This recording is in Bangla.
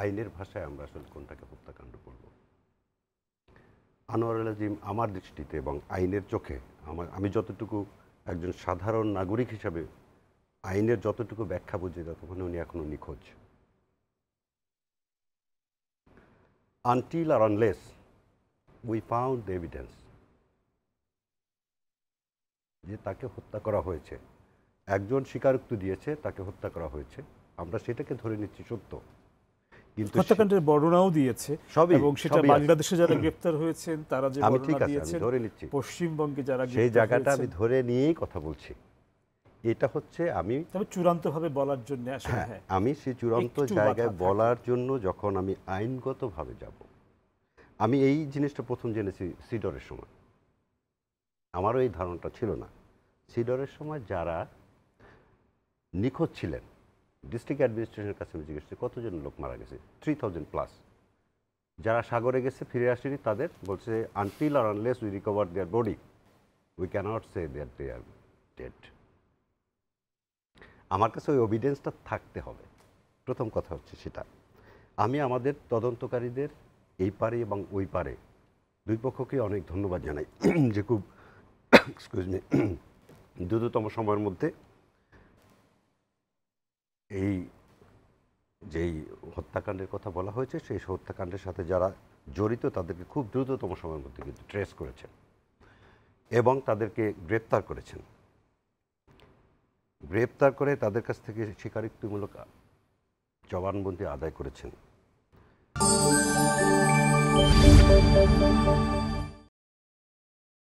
আইনের ভাষায় আমরা আসলে কোনটাকে হত্যাকাণ্ড বলব। আনোয়ারুল আজিম আমার দৃষ্টিতে এবং আইনের চোখে আমি যতটুকু একজন সাধারণ নাগরিক হিসাবে আইনের যতটুকু ব্যাখ্যা বুঝি ততক্ষণে উনি এখনো নিখোঁজ। Until or unless we found the evidence যে তাকে হত্যা করা হয়েছে, একজন স্বীকারোক্তি দিয়েছে তাকে হত্যা করা হয়েছে, আমরা সেটাকে ধরে নিচ্ছি সত্য। কিন্তু হত্যাকাণ্ডের বর্ণনাও দিয়েছে এবং সেটা বাংলাদেশে যারা গ্রেফতার হয়েছেন তারা যে বর্ণনা দিয়েছেন, ধরে নিচ্ছি পশ্চিমবঙ্গে যারা সেই জায়গাটা আমি ধরে নিয়েই কথা বলছি। এটা হচ্ছে আমি চূড়ান্তভাবে বলার জন্য আসলে আমি সেই চূড়ান্ত জায়গায় বলার জন্য যখন আমি আইনগতভাবে যাব, আমি এই জিনিসটা প্রথম জেনেছি সিডরের সময়। আমারও এই ধারণাটা ছিল না। সিডরের সময় যারা নিখোঁজ ছিলেন, ডিস্ট্রিক্ট অ্যাডমিনিস্ট্রেশনের কাছে আমি জিজ্ঞেস করি কতজন লোক মারা গেছে, 3000+। যারা সাগরে গেছে ফিরে আসেনি তাদের বলছে until or unless we recover their body we can't say that they are dead. আমার কাছে ওই এভিডেন্সটা থাকতে হবে, প্রথম কথা হচ্ছে সেটা। আমি আমাদের তদন্তকারীদের এই পারে এবং ওই পারে দুই পক্ষকে অনেক ধন্যবাদ জানাই যে খুব এক্সকিউজ মি দ্রুততম সময়ের মধ্যে এই যেই হত্যাকাণ্ডের কথা বলা হয়েছে সেই হত্যাকাণ্ডের সাথে যারা জড়িত তাদেরকে খুব দ্রুততম সময়ের মধ্যে কিন্তু ট্রেস করেছেন এবং তাদেরকে গ্রেপ্তার করেছেন। গ্রেপ্তার করে তাদের কাছ থেকে স্বীকারোক্তিমূলক জবানবন্দি আদায় করেছেন।